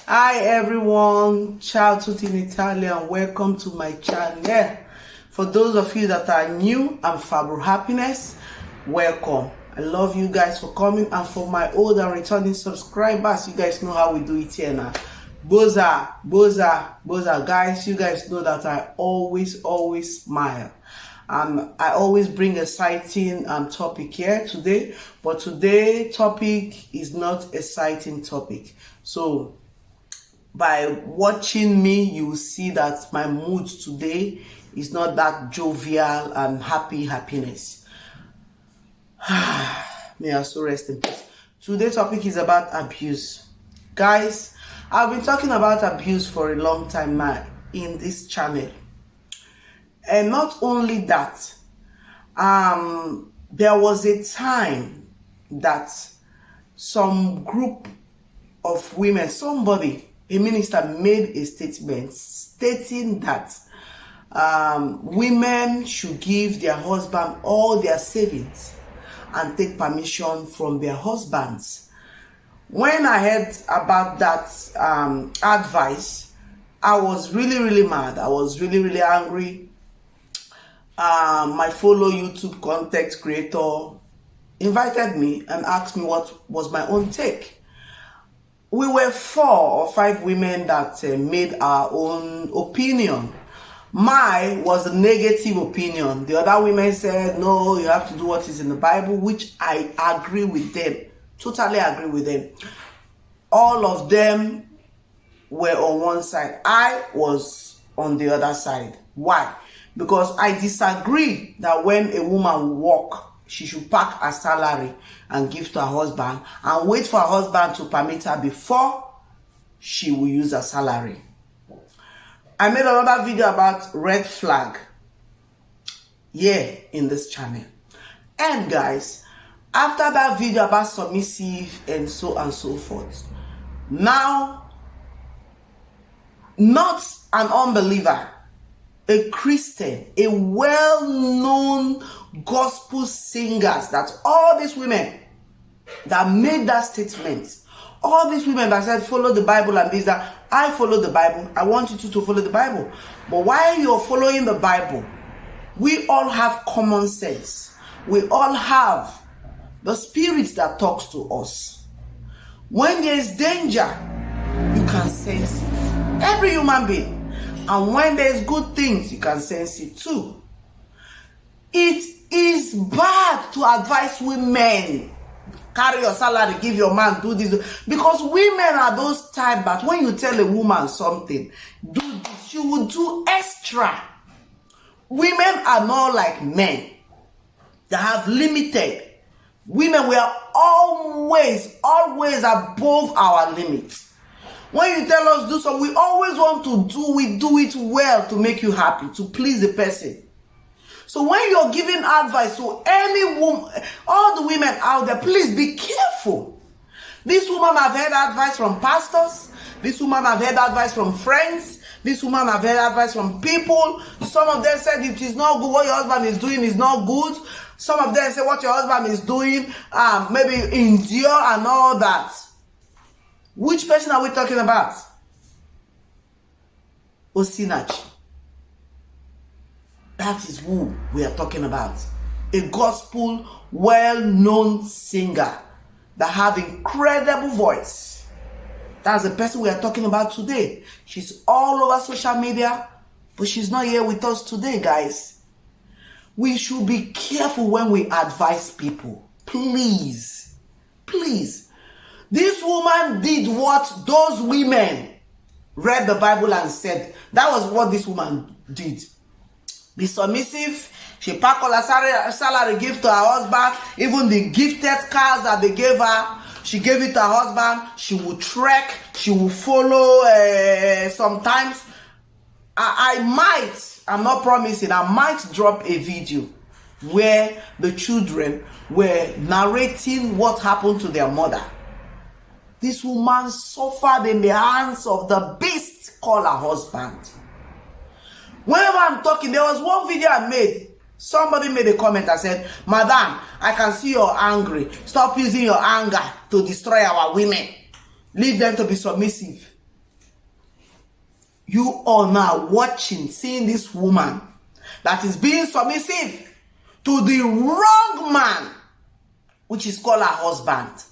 Hi everyone, ciao tutti in Italian, welcome to my channel. For those of you that are new, I'm Fabro Happiness, welcome. I love you guys for coming, and for my old and returning subscribers, you guys know how we do it here now. Boza, guys, you guys know that I always smile. I always bring exciting topic here today, but today topic is not exciting topic. So by watching me, you will see that my mood today is not that jovial and happiness. May I so rest in peace. Today's topic is about abuse. Guys, I've been talking about abuse for a long time now in this channel. And not only that, there was a time that some group of women, a minister made a statement stating that women should give their husband all their savings and take permission from their husbands. When I heard about that advice, I was really mad. I was really angry. My fellow YouTube content creator invited me and asked me what was my own take. We were 4 or 5 women that made our own opinion. Mine was a negative opinion. The other women said, no, you have to do what is in the Bible, which I agree with them. Totally agree with them. All of them were on one side. I was on the other side. Why? Because I disagree that when a woman works, she should pack her salary and give to her husband and wait for her husband to permit her before she will use her salary. I made another video about red flag in this channel. And guys, after that video about submissive and so on and so forth, now, not an unbeliever, a Christian, a well-known gospel singers, that all these women that made that statement, all these women that said follow the Bible and this, that I follow the Bible, I want you to follow the Bible. But while you're following the Bible, we all have common sense. We all have the spirit that talks to us. When there is danger, you can sense it. Every human being. And when there's good things, you can sense it too. It is bad to advise women, carry your salary, give your man, do this. Because women are those type that when you tell a woman something, do this, she will do extra. Women are not like men. They have limited. Women, we are always above our limits. When you tell us do something, we always want to do it well to make you happy, to please the person. So when you're giving advice to any woman, all the women out there, please be careful. This woman have heard advice from pastors. This woman have heard advice from friends. This woman have heard advice from people. Some of them said it is not good. What your husband is doing is not good. Some of them say what your husband is doing, maybe endure and all that. Which person are we talking about? Osinachi. That is who we are talking about. A gospel, well-known singer that have incredible voice. That's the person we are talking about today. She's all over social media, but she's not here with us today, guys. We should be careful when we advise people. Please. This woman did what those women read the Bible and said. That was what this woman did. Be submissive. She packed all her salary, give to her husband. Even the gifted cars that they gave her, she gave it to her husband. She will trek. She will follow sometimes. I'm not promising, I might drop a video where the children were narrating what happened to their mother. This woman suffered in the hands of the beast called her husband. Whenever I'm talking, there was one video I made. Somebody made a comment and said, Madam, I can see you're angry. Stop using your anger to destroy our women. Leave them to be submissive. You all now watching, seeing this woman that is being submissive to the wrong man, which is called her husband.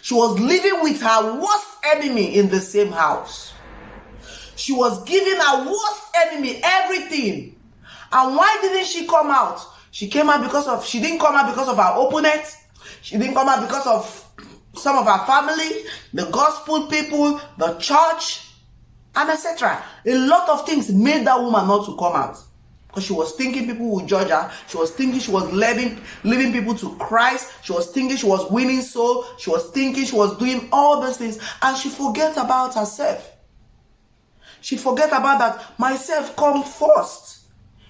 She was living with her worst enemy in the same house. She was giving her worst enemy everything. And why didn't she come out? She didn't come out because of her opponents. She didn't come out because of some of her family, the gospel people, the church, and etc. A lot of things made that woman not to come out. Because she was thinking people would judge her. She was thinking she was leading people to Christ. She was thinking she was winning soul. She was thinking she was doing all those things. And she forget about herself. She forget about that. Myself come first.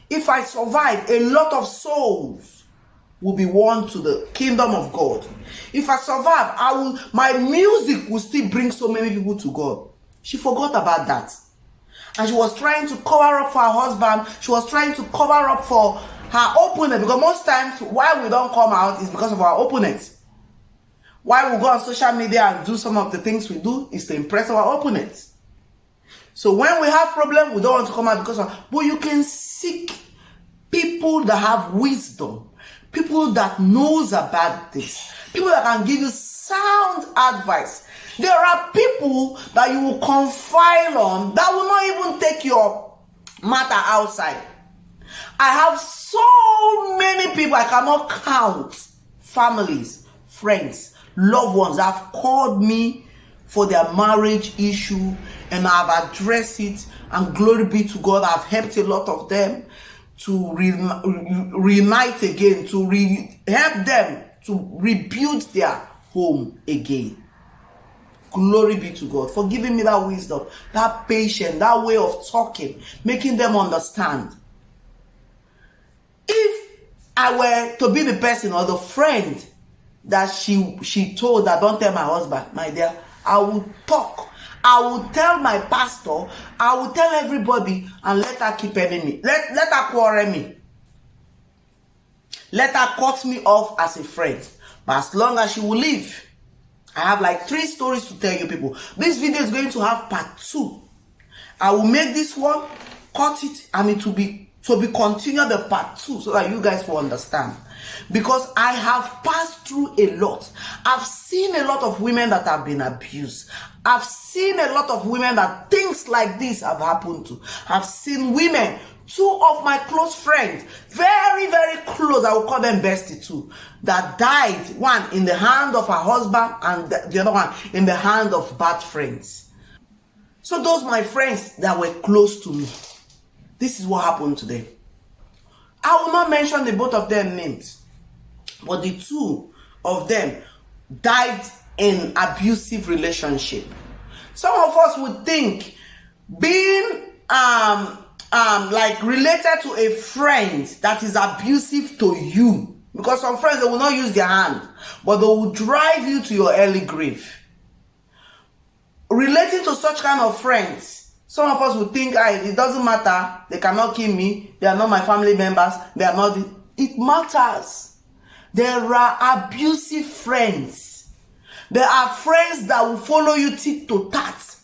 If I survive, a lot of souls will be won to the kingdom of God. If I survive, my music will still bring so many people to God. She forgot about that. And she was trying to cover up for her husband. She was trying to cover up for her opponent. Because most times, why we don't come out is because of our opponents. Why we go on social media and do some of the things we do is to impress our opponents. So when we have problem, we don't want to come out because of... But you can seek people that have wisdom. People that knows about this. People that can give you sound advice. There are people that you will confide on that will not even take your matter outside. I have so many people I cannot count. Families, friends, loved ones that have called me for their marriage issue and I've addressed it, and glory be to God, I've helped a lot of them to reunite again, to help them to rebuild their home again. Glory be to God for giving me that wisdom, that patience, that way of talking, making them understand. If I were to be the person or the friend that she told that don't tell my husband, my dear, I will talk. I will tell my pastor, I will tell everybody, and let her keep enemy. Let her quarrel me. Let her cut me off as a friend. But as long as she will leave, I have like 3 stories to tell you people. This video is going to have part 2. I will make this one, cut it, and it will be continued the part 2 so that you guys will understand. Because I have passed through a lot. I've seen a lot of women that have been abused. I've seen a lot of women that things like this have happened to. I've seen women, 2 of my close friends, very, very close, I will call them bestie too, that died, one in the hand of her husband and the other one in the hand of bad friends. So those my friends that were close to me, this is what happened to them. I will not mention the both of them names, but the 2 of them died in abusive relationship. Some of us would think being like related to a friend that is abusive to you, because some friends, they will not use their hand, but they will drive you to your early grave. Relating to such kind of friends, some of us would think, it doesn't matter, they cannot kill me, they are not my family members, they are not... It matters. There are abusive friends. There are friends that will follow you tit to tat,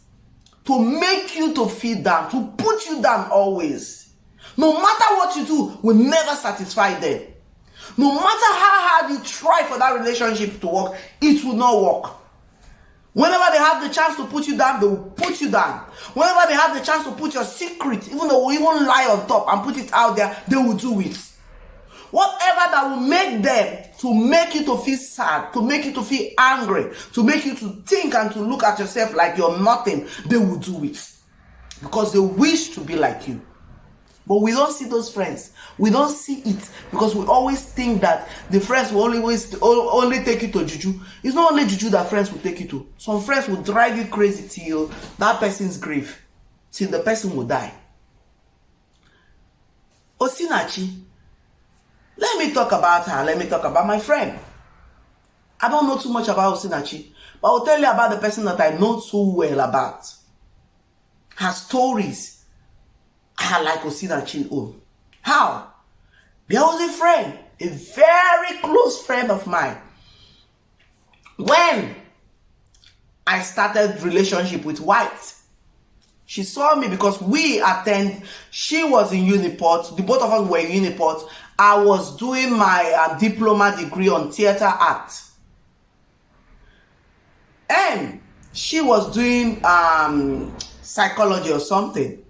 to make you to feel down, to put you down always. No matter what you do, will never satisfy them. No matter how hard you try for that relationship to work, it will not work. Whenever they have the chance to put you down, they will put you down. Whenever they have the chance to put your secret, even though we even lie on top and put it out there, they will do it. Whatever that will make them, to make you to feel sad, to make you to feel angry, to make you to think and to look at yourself like you're nothing, they will do it. Because they wish to be like you. But we don't see those friends. We don't see it because we always think that the friends will only take you to juju. It's not only juju that friends will take you to. Some friends will drive you crazy till that person's grave, till the person will die. Osinachi, let me talk about her. Let me talk about my friend. I don't know too much about Osinachi, but I'll tell you about the person that I know so well about. Her stories are like Osinachi's own. How? There was a friend, a very close friend of mine. When I started relationship with White, She saw me because she was in Uniport. The both of us were in Uniport. I was doing my diploma degree on theater art. And she was doing psychology or something.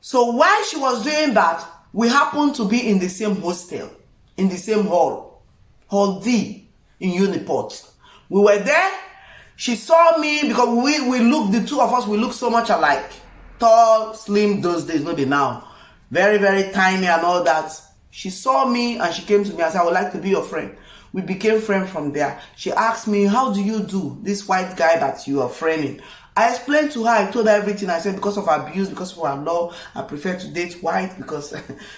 So while she was doing that, we happened to be in the same hostel, in the same hall D in Uniport. We were there. She saw me because we looked, the two of us, we looked so much alike. Tall, slim those days, maybe now. Very, very tiny and all that. She saw me and she came to me and said, I would like to be your friend. We became friends from there. She asked me, how do you do this white guy that you are friending? I explained to her, I told her everything. I said, because of abuse, because of our law, I prefer to date white because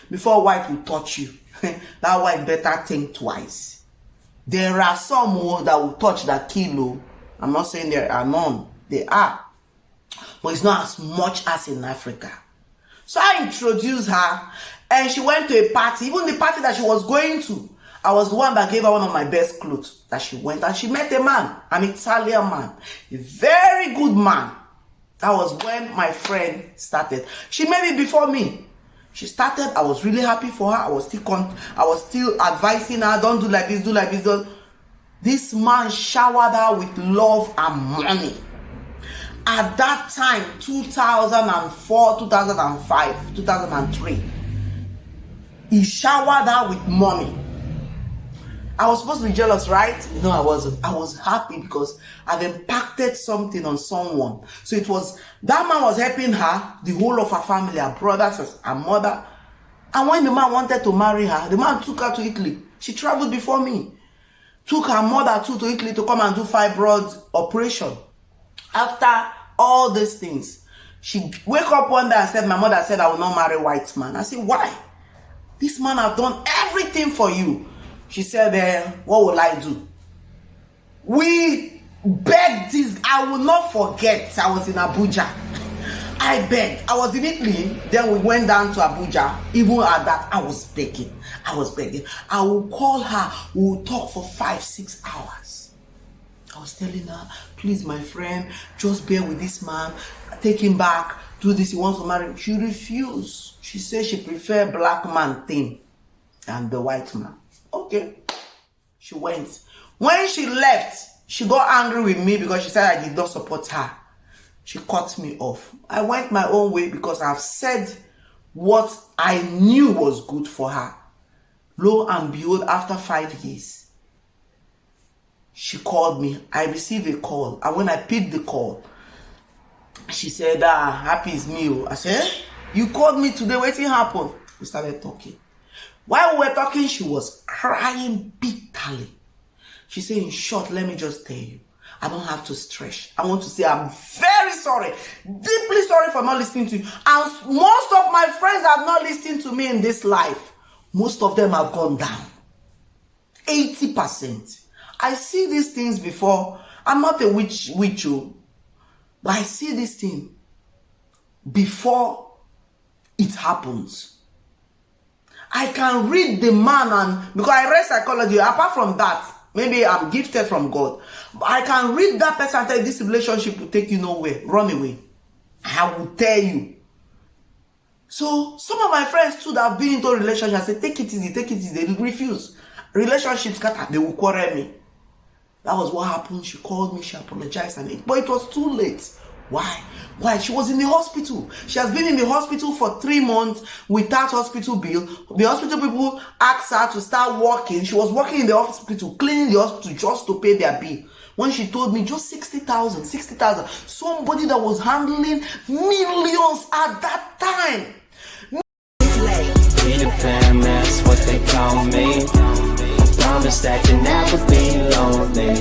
before white will touch you, that white better think twice. There are some that will touch that kilo. I'm not saying there are none. They are. But it's not as much as in Africa. So I introduced her and she went to a party. Even the party that she was going to, I was the one that gave her one of my best clothes that she went. And she met a man, an Italian man, a very good man. That was when my friend started. She met me before me. She started, I was really happy for her. I was still advising her, don't do like this, do like this, don't. This man showered her with love and money. At that time, 2004, 2005, 2003, he showered her with money. I was supposed to be jealous, right? No, I wasn't. I was happy because I've impacted something on someone. So it was, that man was helping her, the whole of her family, her brothers, her mother. And when the man wanted to marry her, the man took her to Italy. She traveled before me. Took her mother too to Italy to come and do fibroid operation. After all these things, she wake up one day and said, my mother said I will not marry white man. I said, why? This man have done everything for you. She said, what will I do? We begged this. I will not forget. I was in Abuja. I begged. I was in Italy. Then we went down to Abuja. Even at that, I was begging. I will call her. We will talk for 5-6 hours. I was telling her, please, my friend, just bear with this man. Take him back. Do this. He wants to marry. She refused. She said she prefer black man thing than the white man. Okay. She went. When she left, she got angry with me because she said I did not support her. She cut me off. I went my own way because I've said what I knew was good for her. Lo and behold, after 5 years, she called me. I received a call. And when I picked the call, she said, happy is me. I said, you called me today. What happened? We started talking. While we were talking, she was crying bitterly. She said, in short, let me just tell you, I don't have to stress. I want to say I'm very sorry, deeply sorry for not listening to you. And most of my friends have not listened to me in this life. Most of them have gone down. 80%. I see these things before. I'm not a witch, but I see this thing before it happens. I can read the man, and because I read psychology, apart from that, maybe I'm gifted from God. But I can read that person and tell you this relationship will take you nowhere. Run away. I will tell you. So some of my friends too that have been into a relationship, I say, take it easy, take it easy. They refuse. Relationships scatter, they will quarrel me. That was what happened. She called me, she apologized, but it was too late. Why? She was in the hospital. She has been in the hospital for 3 months without hospital bill. The hospital people asked her to start working. She was working in the hospital, cleaning the hospital just to pay their bill. When she told me just 60,000. Somebody that was handling millions at that time. Peter Pan, that's what they call me. I promise that you never be lonely.